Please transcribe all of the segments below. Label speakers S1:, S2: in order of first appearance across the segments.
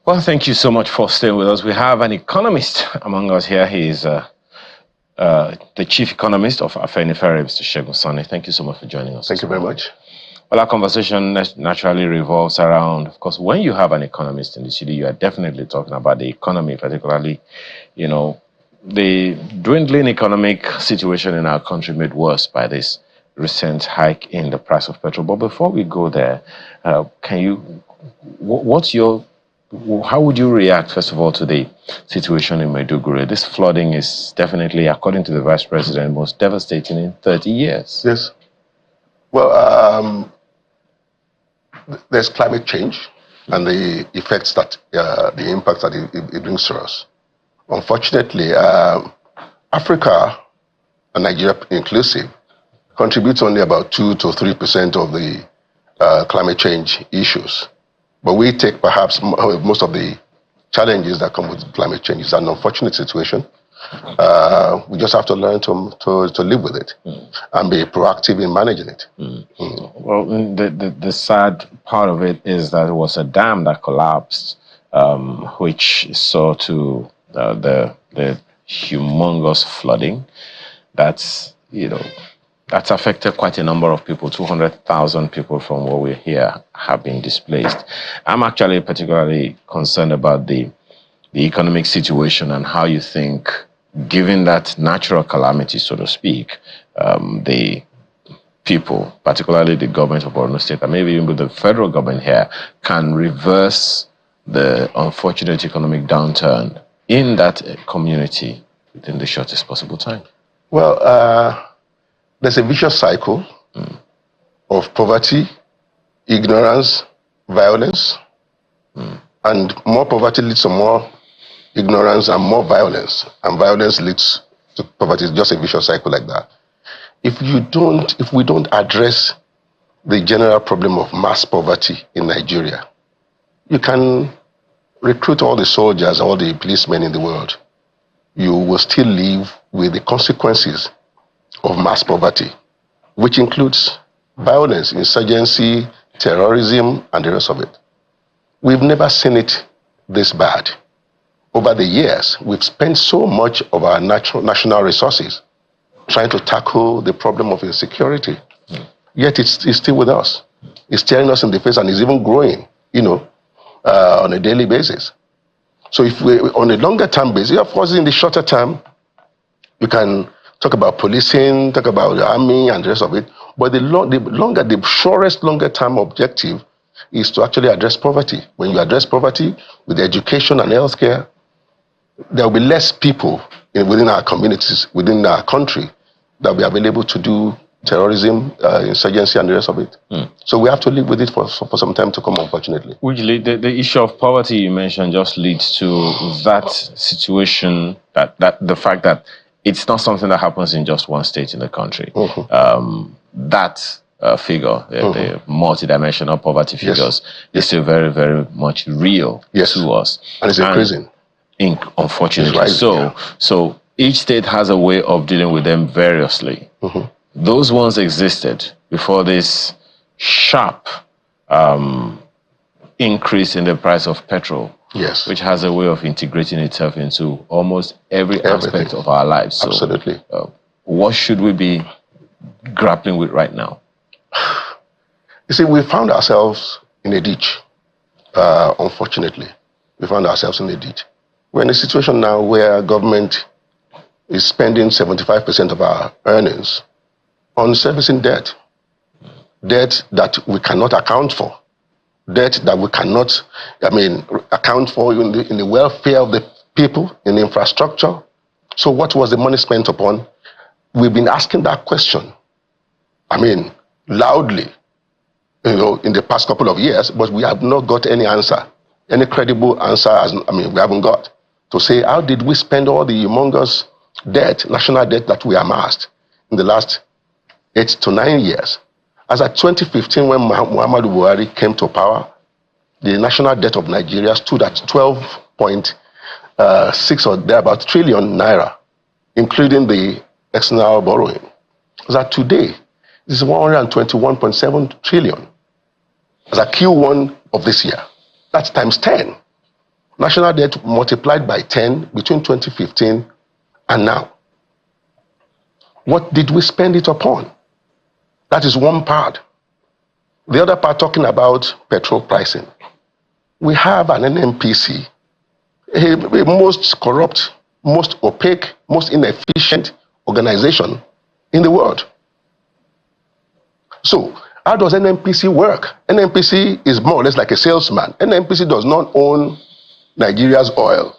S1: Well, thank you so much for staying with us. We have an economist among us here. He is the chief economist of Afenifere, Mr. Segun Sani. Thank you so much for joining us.
S2: Thank you very much.
S1: Well, our conversation naturally revolves around, of course, when you have an economist in the city, you are definitely talking about the economy, particularly, the dwindling economic situation in our country made worse by this recent hike in the price of petrol. But before we go there, how would you react, first of all, to the situation in Maiduguri? This flooding is definitely, according to the Vice President, most devastating in 30 years.
S2: Yes. Well, there's climate change and the effects that, the impact that it brings to us. Unfortunately, Africa, and Nigeria inclusive, contributes only about 2 to 3% of the climate change issues. But we take perhaps most of the challenges that come with climate change. It's an unfortunate situation. We just have to learn to live with it and be proactive in managing it.
S1: Well, the sad part of it is that it was a dam that collapsed, which saw to the humongous flooding. That's affected quite a number of people. 200,000 people from what we hear have been displaced. I'm actually particularly concerned about the economic situation and how you think, given that natural calamity, so to speak, the people, particularly the government of Borno State, and maybe even with the federal government here, can reverse the unfortunate economic downturn in that community within the shortest possible time.
S2: Well, there's a vicious cycle of poverty, ignorance, violence, and more poverty leads to more ignorance and more violence, and violence leads to poverty. It's just a vicious cycle like that. If we don't address the general problem of mass poverty in Nigeria, you can recruit all the soldiers, all the policemen in the world. You will still live with the consequences of mass poverty, which includes violence, insurgency, terrorism, and the rest of it. We've never seen it this bad. Over the years, we've spent so much of our national resources trying to tackle the problem of insecurity. Yet it's still with us. It's staring us in the face and is even growing, on a daily basis. So if we, on a longer term basis, of course, in the shorter term, you can talk about policing, talk about the army and the rest of it. But the surest longer term objective is to actually address poverty. When you address poverty with education and healthcare, there will be less people within our communities, within our country, that will be available to do terrorism, insurgency, and the rest of it. So we have to live with it for some time to come, unfortunately.
S1: Usually, the issue of poverty you mentioned just leads to that situation, that the fact that it's not something that happens in just one state in the country. That figure, the multidimensional poverty figures, is still very, very much real to us.
S2: And it's increasing.
S1: Unfortunately. So each state has a way of dealing with them variously. Those ones existed before this sharp increase in the price of petrol, which has a way of integrating itself into almost every aspect of our lives. So,
S2: absolutely.
S1: What should we be grappling with right now?
S2: You see, we found ourselves in a ditch, unfortunately. We found ourselves in a ditch. We're in a situation now where government is spending 75% of our earnings on servicing debt. Debt that we cannot account for. Debt that we cannot, account for in the welfare of the people, in infrastructure. So what was the money spent upon? We've been asking that question, loudly, in the past couple of years, but we have not got any answer. Any credible answer, we haven't got. To say, how did we spend all the humongous debt, national debt that we amassed in the last 8 to 9 years? As at 2015, when Muhammadu Buhari came to power, the national debt of Nigeria stood at 12.6 or thereabout trillion naira, including the external borrowing. As at today, this is 121.7 trillion. As at Q1 of this year, that's times 10. national debt multiplied by 10 between 2015 and now. What did we spend it upon? That is one part. The other part talking about petrol pricing. We have an NNPC, a most corrupt, most opaque, most inefficient organization in the world. So, how does NNPC work? NNPC is more or less like a salesman. NNPC does not own Nigeria's oil.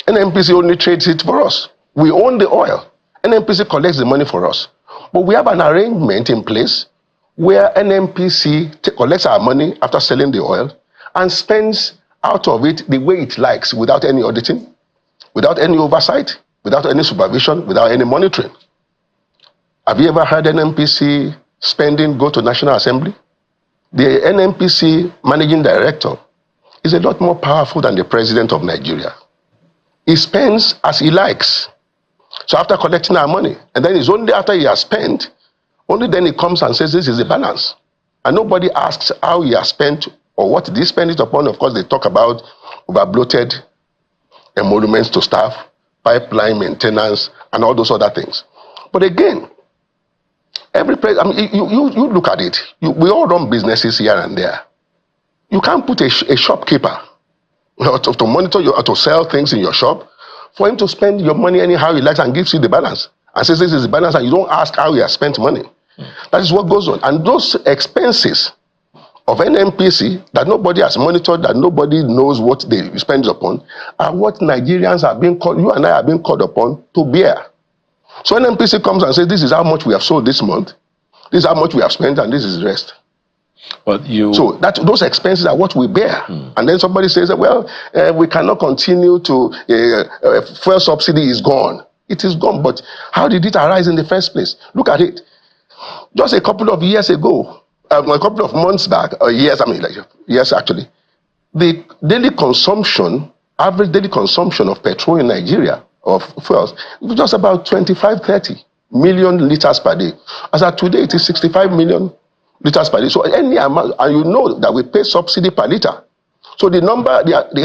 S2: NNPC only trades it for us. We own the oil. NNPC collects the money for us. But we have an arrangement in place where NNPC collects our money after selling the oil and spends out of it the way it likes without any auditing, without any oversight, without any supervision, without any monitoring. Have you ever heard NNPC spending go to National Assembly? The NNPC managing director is a lot more powerful than the president of Nigeria. He spends as he likes. So after collecting our money, and then it's only after he has spent, only then he comes and says this is the balance. And nobody asks how he has spent or what they spend it upon. Of course, they talk about over-bloated emoluments to staff, pipeline maintenance, and all those other things. But again, every place, I mean, you look at it. We all run businesses here and there. You can't put a shopkeeper to monitor or to sell things in your shop for him to spend your money anyhow he likes and gives you the balance and says this is the balance, and you don't ask how he has spent money. That is what goes on. And those expenses of NNPC that nobody has monitored, that nobody knows what they spend upon, are what Nigerians are being called, you and I are being called upon to bear. So NNPC comes and says, this is how much we have sold this month, this is how much we have spent, and this is the rest.
S1: But
S2: so those expenses are what we bear. And then somebody says, well, we cannot continue to, fuel subsidy is gone. It is gone, but how did it arise in the first place? Look at it. Just a couple of years ago, a couple of months back, or years, years actually, the daily consumption, average daily consumption of petrol in Nigeria, of fuels, was just about 25-30 million liters per day. As of today, it is 65 million liters per day. So any amount, and you know that we pay subsidy per liter. So the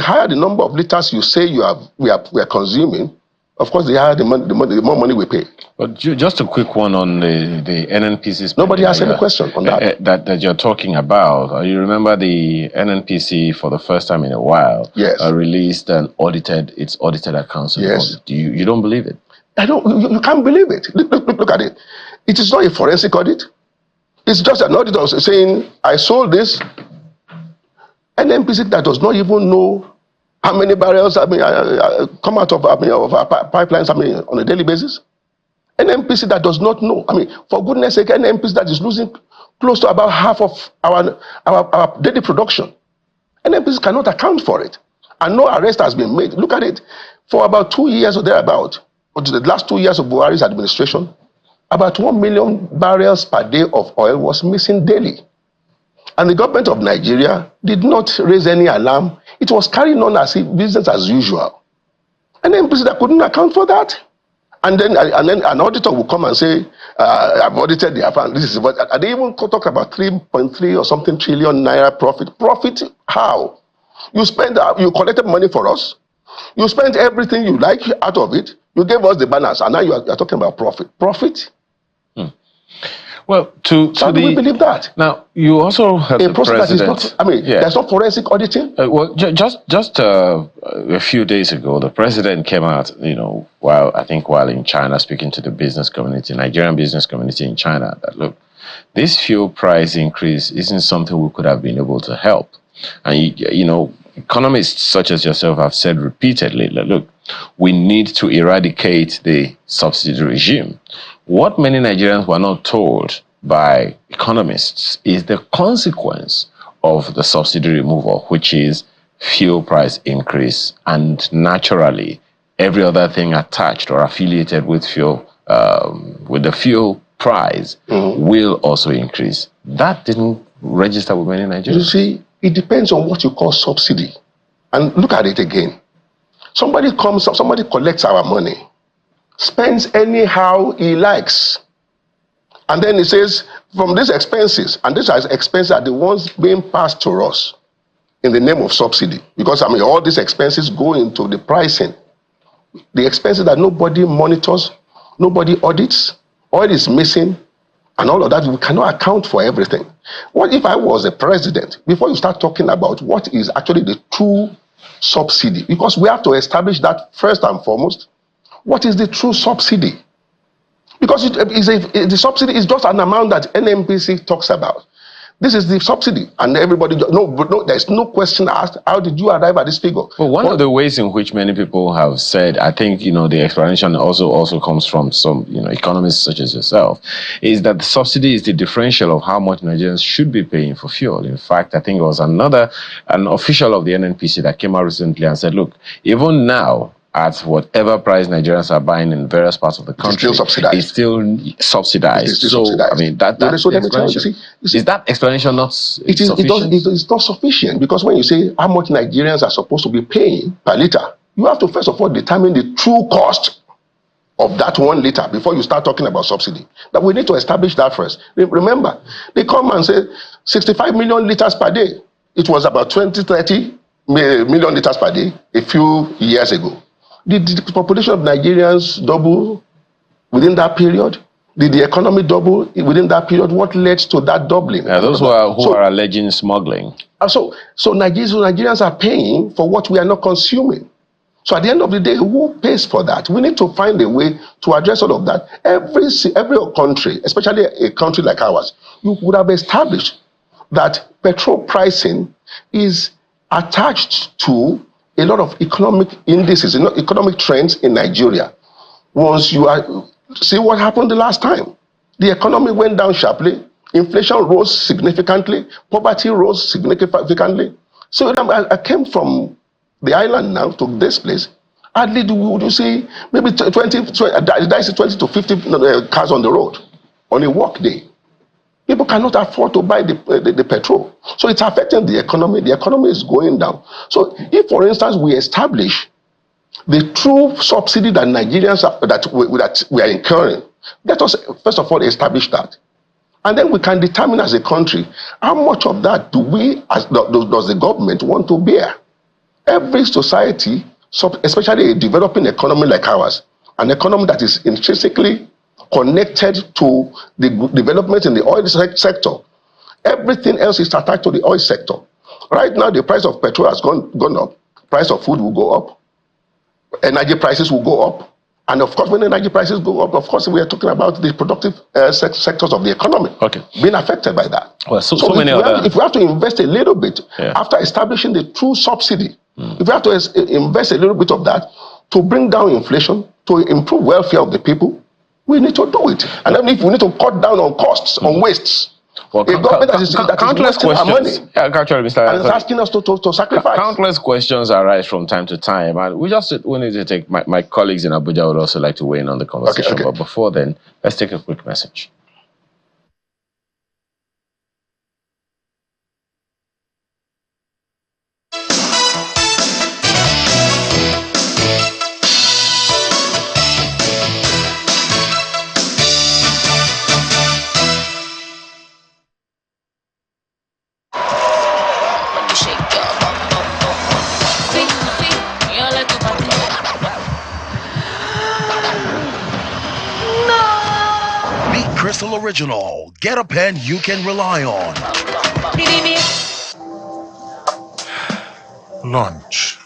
S2: higher the number of liters you say we are consuming, of course, the higher the more money we pay.
S1: But just a quick one on the NNPC.
S2: Nobody asked any question on that.
S1: That you're talking about. You remember the NNPC for the first time in a while released its audited accounts.
S2: Yes.
S1: You don't believe it?
S2: I don't. You can't believe it. Look at it. It is not a forensic audit. It's just an auditor saying, I sold this. NNPC that does not even know how many barrels come out of our pipelines on a daily basis. NNPC that does not know. For goodness sake, NNPC that is losing close to about half of our daily production. NNPC cannot account for it. And no arrest has been made. Look at it. For about 2 years or thereabout, or the last 2 years of Buhari's administration, about 1 million barrels per day of oil was missing daily. And the government of Nigeria did not raise any alarm. It was carrying on as if business as usual. And then that couldn't account for that. And then an auditor will come and say, I've audited the account. This is what, and they even talk about 3.3 or something trillion naira profit. Profit how? You collected money for us. You spent everything you like out of it. You gave us the balance, and now you're talking about profit. Profit?
S1: Well,
S2: how do we believe that?
S1: Now, you also have the president.
S2: There's no forensic auditing.
S1: Just a few days ago, the president came out, while in China speaking to the business community, Nigerian business community in China, that look, this fuel price increase isn't something we could have been able to help. And economists such as yourself have said repeatedly, look, we need to eradicate the subsidy regime. What many Nigerians were not told by economists is the consequence of the subsidy removal, which is fuel price increase, and naturally every other thing attached or affiliated with fuel, with the fuel price, will also increase. That didn't register with many Nigerians.
S2: You see, it depends on what you call subsidy. And look at it again. Somebody collects our money, spends anyhow he likes, and then he says, from these expenses, and these expenses are the ones being passed to us. in the name of subsidy. Because, I mean, all these expenses go into the pricing. The expenses that nobody monitors, nobody audits, oil is missing, and all of that. We cannot account for everything. What if I was a president? Before you start talking about what is actually the true subsidy, because we have to establish that first and foremost. What is the true subsidy? Because the subsidy is just an amount that NNPC talks about. This is the subsidy, and everybody no. There's no question asked. How did you arrive at this figure?
S1: Well, one of the ways in which many people have said, I think the explanation also comes from some economists such as yourself, is that the subsidy is the differential of how much Nigerians should be paying for fuel. In fact, I think it was an official of the NNPC that came out recently and said, look, even now, at whatever price Nigerians are buying in various parts of the country,
S2: it's still subsidized.
S1: It's still subsidized.
S2: It's still subsidized.
S1: I mean, that's explanation. Is that explanation not sufficient?
S2: It's not sufficient, because when you say how much Nigerians are supposed to be paying per liter, you have to first of all determine the true cost of that 1 liter before you start talking about subsidy. That we need to establish that first. Remember, they come and say 65 million liters per day. It was about 20-30 million liters per day a few years ago. Did the population of Nigerians double within that period? Did the economy double within that period? What led to that doubling?
S1: Those who are alleging smuggling.
S2: So Nigerians are paying for what we are not consuming. So at the end of the day, who pays for that? We need to find a way to address all of that. Every country, especially a country like ours, you would have established that petrol pricing is attached to a lot of economic indices, economic trends in Nigeria. Once you see what happened the last time, the economy went down sharply, inflation rose significantly, poverty rose significantly. So I came from the island now to this place. Hardly would you see maybe 20 to 50 cars on the road on a work day. People cannot afford to buy the petrol. So it's affecting the economy. The economy is going down. So if, for instance, we establish the true subsidy that Nigerians that we are incurring, let us first of all establish that. And then we can determine as a country how much of that does the government want to bear. Every society, especially a developing economy like ours, an economy that is intrinsically connected to the development in the oil sector. Everything else is attached to the oil sector. Right now, the price of petrol has gone up. Price of food will go up. Energy prices will go up. And of course, when energy prices go up, of course, we are talking about the productive sectors of the economy being affected by that.
S1: Well,
S2: if we have to invest a little bit after establishing the true subsidy, if we have to invest a little bit of that to bring down inflation, to improve welfare of the people, we need to do it. And then if we need to cut down on costs, on wastes,
S1: well,
S2: a government that is wasting our money
S1: and
S2: is asking us to sacrifice.
S1: Countless questions arise from time to time, and we need to take my colleagues in Abuja would also like to weigh in on the conversation.
S2: Okay.
S1: But before then, let's take a quick message.
S3: Crystal Original. Get a pen you can rely on.
S4: Lunch.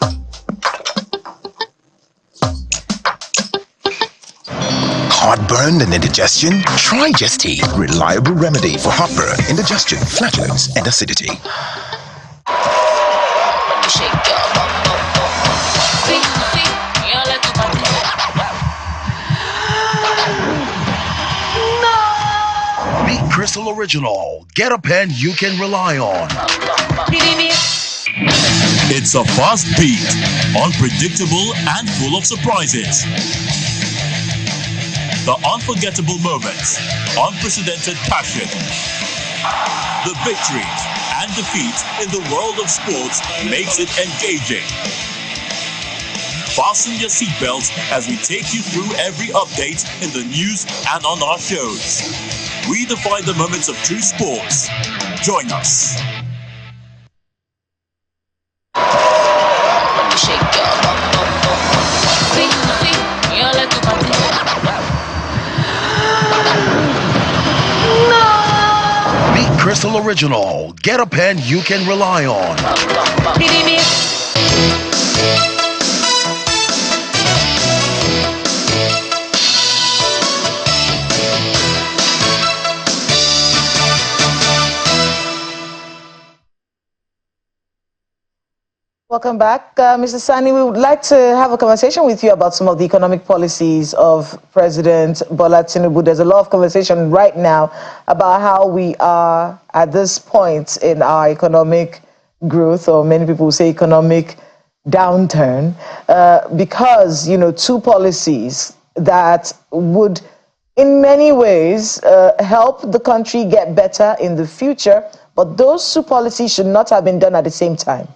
S4: Heartburn and indigestion? Try Just Tea. Reliable remedy for heartburn, indigestion, flatulence, and acidity.
S3: Crystal Original. Get a pen you can rely on.
S5: It's a fast beat, unpredictable and full of surprises. The unforgettable moments, unprecedented passion, the victories and defeats in the world of sports makes it engaging. Fasten your seatbelts as we take you through every update in the news and on our shows. We define the moments of true sports. Join us.
S3: original. Get a pen you can rely on.
S6: Welcome back. Mr. Sani, we would like to have a conversation with you about some of the economic policies of President Bola Tinubu. There's a lot of conversation right now about how we are at this point in our economic growth, or many people say economic downturn, because, two policies that would in many ways help the country get better in the future, but those two policies should not have been done at the same time.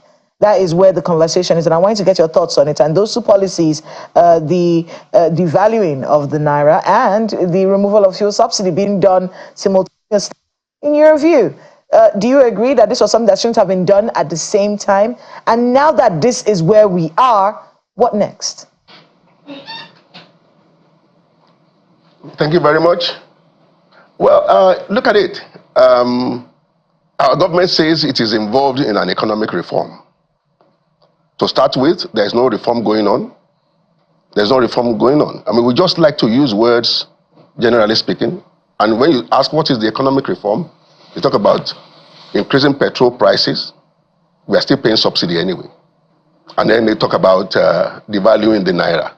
S6: That is where the conversation is, and I want you to get your thoughts on it. And those two policies, the devaluing of the naira and the removal of fuel subsidy being done simultaneously. In your view, do you agree that this was something that shouldn't have been done at the same time? And now that this is where we are, what next?
S2: Thank you very much. Well, look at it. Our government says it is involved in an economic reform. To start with, there's no reform going on. There's no reform going on. I mean, we just like to use words, generally speaking. And when you ask what is the economic reform, you talk about increasing petrol prices. We are still paying subsidy anyway. And then they talk about devaluing the naira.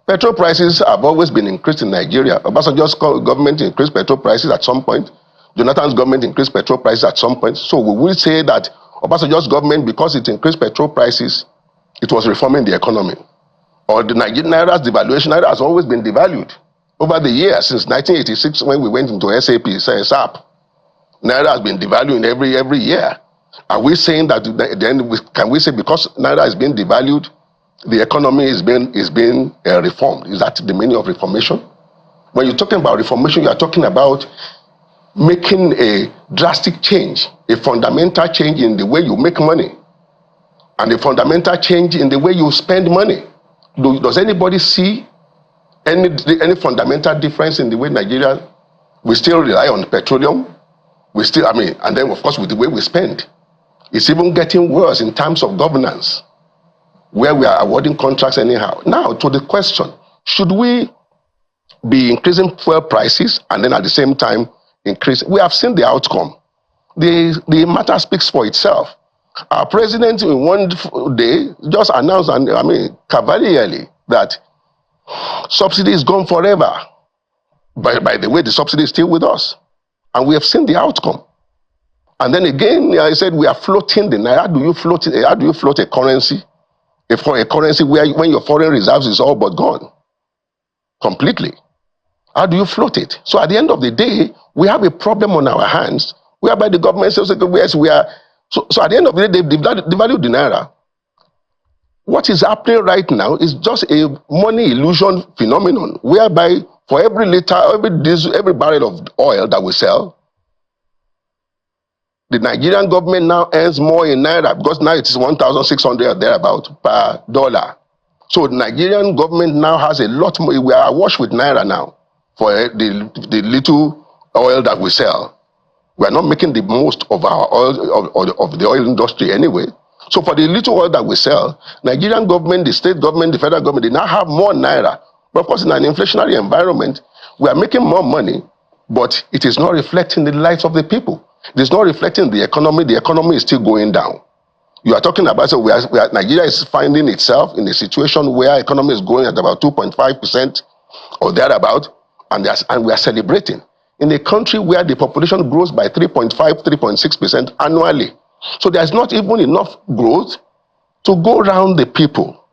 S2: Petrol prices have always been increased in Nigeria. Obasanjo's government increased petrol prices at some point. Jonathan's government increased petrol prices at some point. So we will say that Obasanjo's government, because it increased petrol prices, it was reforming the economy. Or the Nigerian naira's devaluation. Naira has always been devalued over the years, since 1986 when we went into SAP. Naira has been devaluing every year. Are we saying that then can we say because naira is being devalued, the economy is being reformed? Is that the meaning of reformation? When you're talking about reformation, you are talking about making a drastic change, a fundamental change in the way you make money, and a fundamental change in the way you spend money. Does anybody see any fundamental difference in the way Nigeria, we still rely on petroleum? And then of course with the way we spend. It's even getting worse in terms of governance, where we are awarding contracts anyhow. Now to the question, should we be increasing fuel prices and then at the same time increase? We have seen the outcome. The matter speaks for itself. Our president in one day just announced, cavalierly, that subsidy is gone forever. By the way, the subsidy is still with us. And we have seen the outcome. And then again, I said, we are floating the naira. How do you float a currency? A currency when your foreign reserves is all but gone. Completely. How do you float it? So at the end of the day, we have a problem on our hands, whereby the government says, yes, we are. So at the end of the day, they've devalued the naira. What is happening right now is just a money illusion phenomenon, whereby for every liter, every barrel of oil that we sell, the Nigerian government now earns more in naira, because now it is 1,600 or thereabout per dollar. So the Nigerian government now has a lot more. We are awash with naira now for the little oil that we sell. We are not making the most of our oil, of the oil industry anyway. So for the little oil that we sell, Nigerian government, the state government, the federal government, they now have more naira. But of course, in an inflationary environment, we are making more money, but it is not reflecting the lives of the people. It is not reflecting the economy. The economy is still going down. You are talking about, so Nigeria is finding itself in a situation where economy is growing at about 2.5% or thereabout, and we are celebrating. In a country where the population grows by 3.5, 3.6% annually. So there's not even enough growth to go around the people.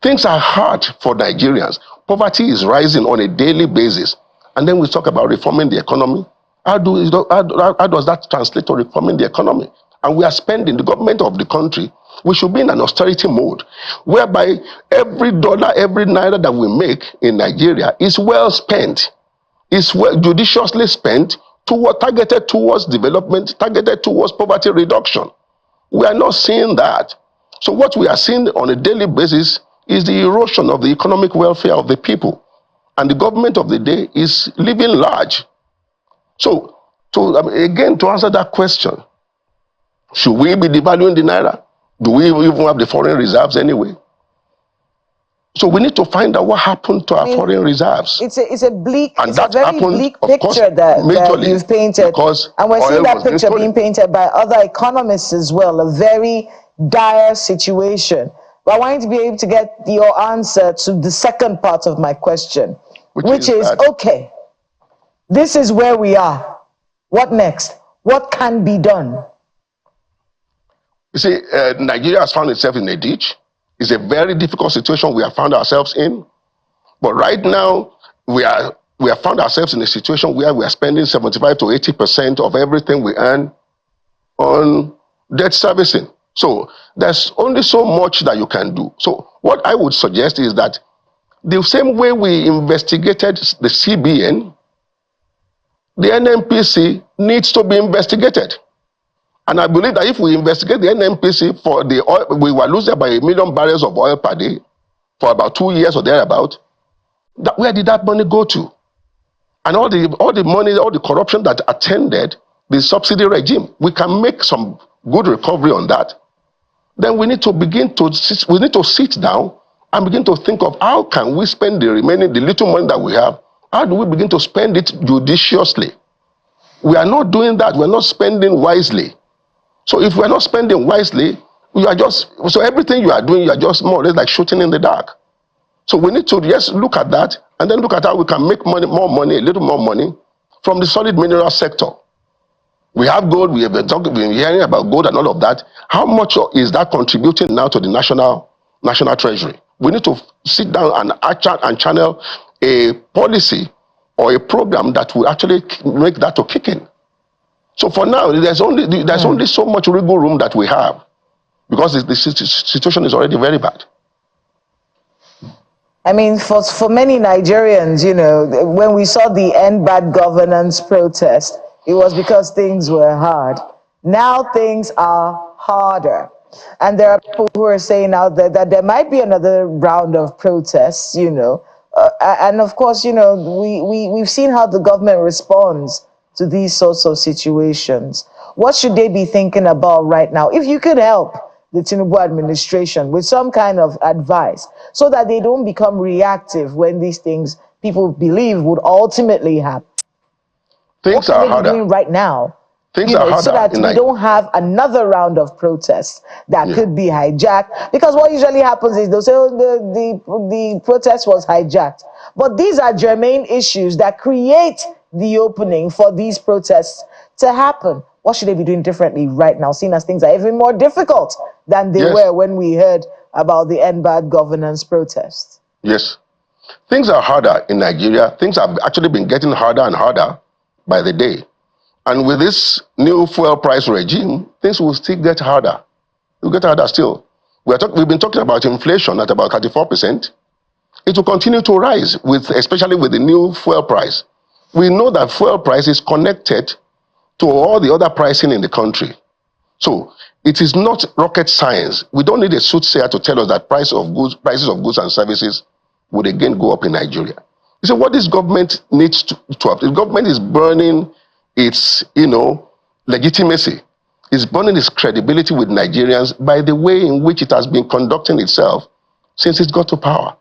S2: Things are hard for Nigerians. Poverty is rising on a daily basis. And then we talk about reforming the economy. How does that translate to reforming the economy? And we are spending, the government of the country, we should be in an austerity mode, whereby every dollar, every naira that we make in Nigeria is well spent. Is well judiciously spent, targeted towards development, targeted towards poverty reduction. We are not seeing that. So what we are seeing on a daily basis is the erosion of the economic welfare of the people. And the government of the day is living large. So So again, to answer that question, should we be devaluing the naira? Do we even have the foreign reserves anyway? So we need to find out what happened to our foreign reserves.
S6: It's a bleak,
S2: and
S6: it's a
S2: that
S6: very
S2: happened,
S6: bleak
S2: of course,
S6: picture that
S2: majorly
S6: you've painted.
S2: because
S6: And we're seeing
S2: oil
S6: that
S2: was being
S6: picture
S2: stolen.
S6: being painted by other economists as well, a very dire situation. But I want you to be able to get your answer to the second part of my question, which is
S2: that,
S6: okay, this is where we are. What next? What can be done?
S2: You see, Nigeria has found itself in a ditch. It's a very difficult situation we have found ourselves in. But right now, we have found ourselves in a situation where we are spending 75 to 80% of everything we earn on debt servicing. So there's only so much that you can do. So what I would suggest is that the same way we investigated the CBN, the NNPC needs to be investigated. And I believe that if we investigate the NNPC for the oil, we were losing by 1 million barrels of oil per day for about 2 years or thereabout. Where did that money go to? And all the money, all the corruption that attended the subsidy regime, we can make some good recovery on that. Then we need to sit down and begin to think of how can we spend the little money that we have. How do we begin to spend it judiciously? We are not doing that. We're not spending wisely. So if we're not spending wisely, so everything you are doing, you are just more or less like shooting in the dark. So we need to just look at that and then look at how we can make money, a little more money from the solid mineral sector. We have gold, we have been hearing about gold and all of that. How much is that contributing now to the national treasury? We need to sit down and channel a policy or a program that will actually make that to kick in. So for now, there's only so much wiggle room that we have because the situation is already very bad.
S6: I mean, for many Nigerians, you know, when we saw the End Bad Governance protest, it was because things were hard. Now things are harder. And there are people who are saying now that there might be another round of protests, you know. And of course, you know, we've seen how the government responds to these sorts of situations. What should they be thinking about right now? If you could help the Tinubu administration with some kind of advice so that they don't become reactive when these things people believe would ultimately happen.
S2: Things are harder.
S6: Doing right now,
S2: things are harder
S6: so that we don't have another round of protests that could be hijacked. Because what usually happens is they'll say, oh, the protest was hijacked. But these are germane issues that create the opening for these protests to happen. What should they be doing differently right now, seeing as things are even more difficult than they were when we heard about the End Bad Governance protests?
S2: Yes. Things are harder in Nigeria. Things have actually been getting harder and harder by the day. And with this new fuel price regime, things will still get harder. It will get harder still. We've been talking about inflation at about 34%. It will continue to rise, especially with the new fuel price. We know that fuel price is connected to all the other pricing in the country. So it is not rocket science. We don't need a soothsayer to tell us that prices of goods and services would again go up in Nigeria. You see, what this government needs to have, the government is burning its, legitimacy. It's burning its credibility with Nigerians by the way in which it has been conducting itself since it got to power.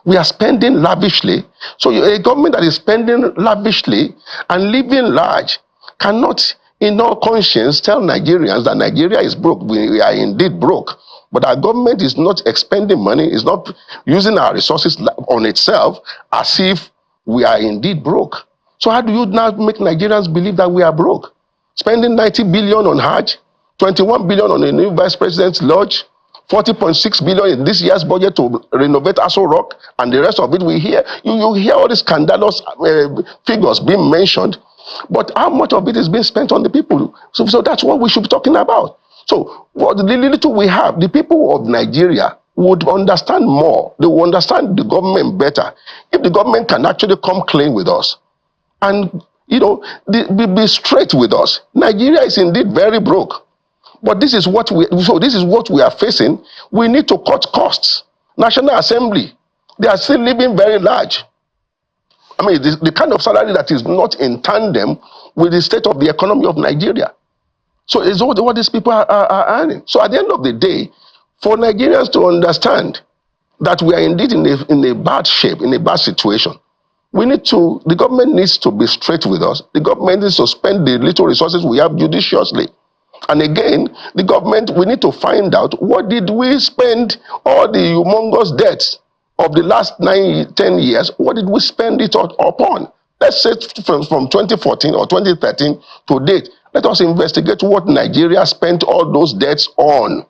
S2: We are spending lavishly. So a government that is spending lavishly and living large cannot, in all conscience, tell Nigerians that Nigeria is broke. We are indeed broke. But our government is not expending money, is not using our resources on itself as if we are indeed broke. So how do you now make Nigerians believe that we are broke? Spending 90 billion on Hajj, 21 billion on a new vice president's lodge, 40.6 billion in this year's budget to renovate Aso Rock, and the rest of it we hear. You hear all these scandalous figures being mentioned, but how much of it is being spent on the people? So that's what we should be talking about. So what the little we have, the people of Nigeria would understand more. They will understand the government better if the government can actually come clean with us and be straight with us. Nigeria is indeed very broke. But this is what we are facing. We need to cut costs. National Assembly, they are still living very large. I mean, the kind of salary that is not in tandem with the state of the economy of Nigeria. So it's what these people are earning. So at the end of the day, for Nigerians to understand that we are indeed in a bad shape, in a bad situation, the government needs to be straight with us. The government needs to spend the little resources we have judiciously. And again, the government, we need to find out, what did we spend all the humongous debts of the last 10 years, what did we spend it upon? Let's say from 2014 or 2013 to date, let us investigate what Nigeria spent all those debts on.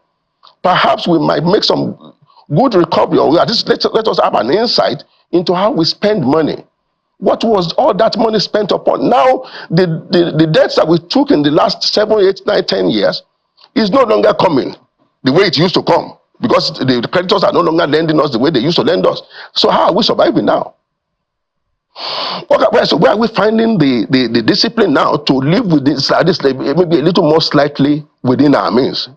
S2: Perhaps we might make some good recovery, or at least let us have an insight into how we spend money. What was all that money spent upon? Now, the debts that we took in the last 7, 8, 9, 10 years is no longer coming the way it used to come, because the creditors are no longer lending us the way they used to lend us. So how are we surviving now? Okay, so where are we finding the discipline now to live with this maybe a little more slightly within our means,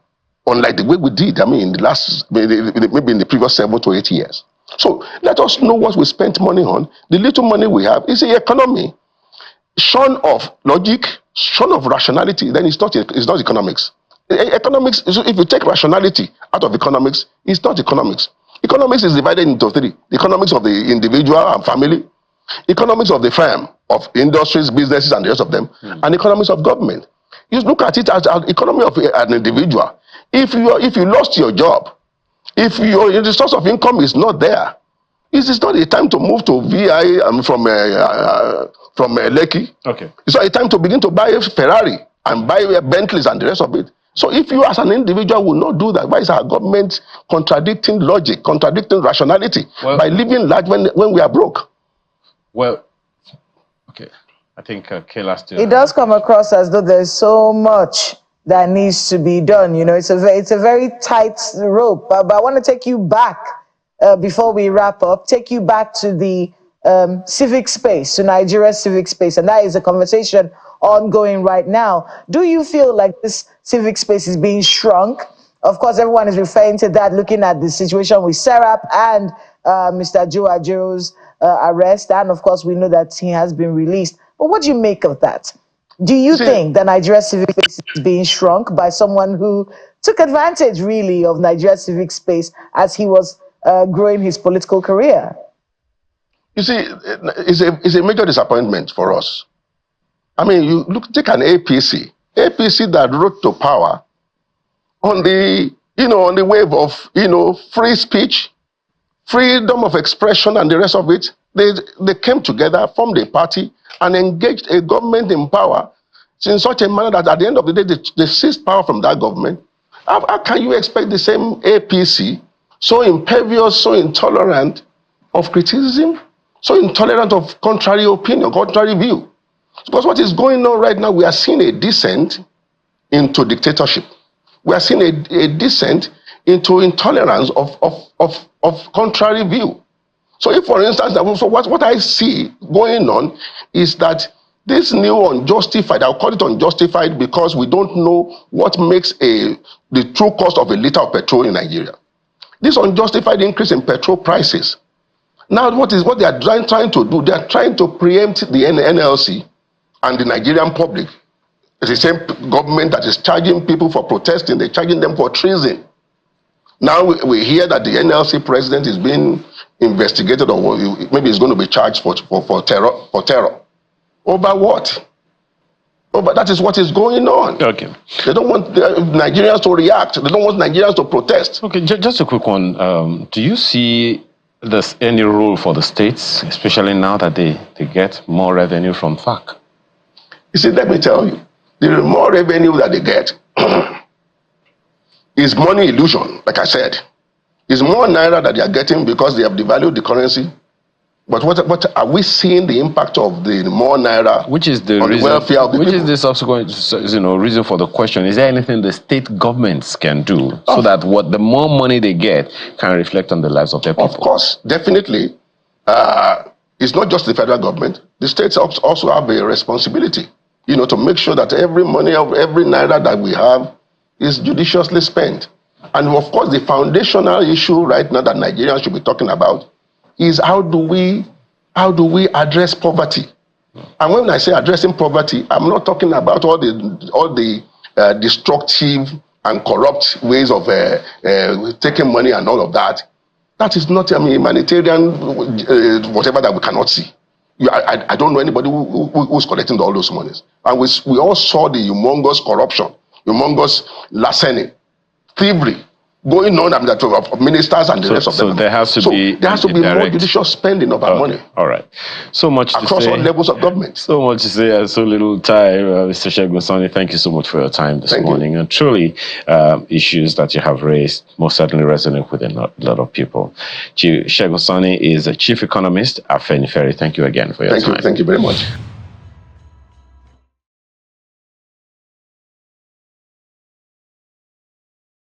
S2: unlike the way we did, I mean, in the last, maybe in the previous 7 to 8 years? So let us know what we spent money on. The little money we have is the economy. Shorn of logic, shorn of rationality, then it's not economics. Economics, if you take rationality out of economics, it's not economics. Economics is divided into 3. The economics of the individual and family, economics of the firm, of industries, businesses, and the rest of them, and economics of government. You look at it as an economy of an individual. If you lost your job, if the source of income is not there, it's not a time to move to VI from Lekki.
S1: Okay.
S2: It's not a time to begin to buy a Ferrari and buy Bentleys and the rest of it. So if you as an individual will not do that, why is our government contradicting logic, contradicting rationality by living large when we are broke?
S1: Well, okay. I think Kayla still...
S6: It does come across as though there's so much that needs to be done. You know, it's a very tight rope. But I want to take you back, before we wrap up, take you back to the civic space, to Nigeria's civic space. And that is a conversation ongoing right now. Do you feel like this civic space is being shrunk? Of course, everyone is referring to that, looking at the situation with Serap and Mr. Joe Ajero's arrest. And of course, we know that he has been released. But what do you make of that? Do you think that Nigeria's civic space is being shrunk by someone who took advantage, really, of Nigeria's civic space as he was growing his political career?
S2: You see, it's a major disappointment for us. I mean, you take an APC that rose to power on the wave of free speech, freedom of expression, and the rest of it. They came together, formed a party, and engaged a government in power in such a manner that at the end of the day, they seized power from that government. How can you expect the same APC, so impervious, so intolerant of criticism, so intolerant of contrary opinion, contrary view? Because what is going on right now, we are seeing a descent into dictatorship. We are seeing a descent into intolerance of contrary view. So if, for instance, what I see going on is that this new unjustified, I'll call it unjustified because we don't know what makes the true cost of a liter of petrol in Nigeria. This unjustified increase in petrol prices. Now, what they are trying to do, they are trying to preempt the NLC and the Nigerian public. It's the same government that is charging people for protesting, they're charging them for treason. Now we hear that the NLC president is being investigated, or maybe he's going to be charged for terror. Over what? Over that is what is going on.
S1: Okay.
S2: They don't want Nigerians to react. They don't want Nigerians to protest.
S1: Okay, just a quick one. Do you see there's any role for the states, especially now that they get more revenue from FAC?
S2: You see, let me tell you, the more revenue that they get is money illusion, like I said. It's more naira that they are getting because they have devalued the currency. But what are we seeing the impact of the more naira?
S1: Which is the reason? Welfare of the people? Is the subsequent, reason for the question? Is there anything the state governments can do so that the more money they get can reflect on the lives of their people?
S2: Of course, definitely. It's not just the federal government. The states also have a responsibility, to make sure that every money of every naira that we have is judiciously spent. And of course, the foundational issue right now that Nigerians should be talking about is how do we how do we address poverty? And when I say addressing poverty, I'm not talking about all the destructive and corrupt ways of taking money and all of that. That is not humanitarian whatever that we cannot see. I don't know anybody who's collecting all those monies. And we all saw the humongous corruption, humongous larceny, thievery going on of ministers and the rest of them.
S1: So there has to be
S2: more judicious spending of our money.
S1: All right. So much
S2: across
S1: to say.
S2: all levels of government.
S1: So much to say and so little time. Mr. Segun Sani, thank you so much for your time this morning. And truly, issues that you have raised most certainly resonate with a lot of people. Segun Sani is a chief economist at Ferry. Thank you again for your time.
S2: Thank you very much.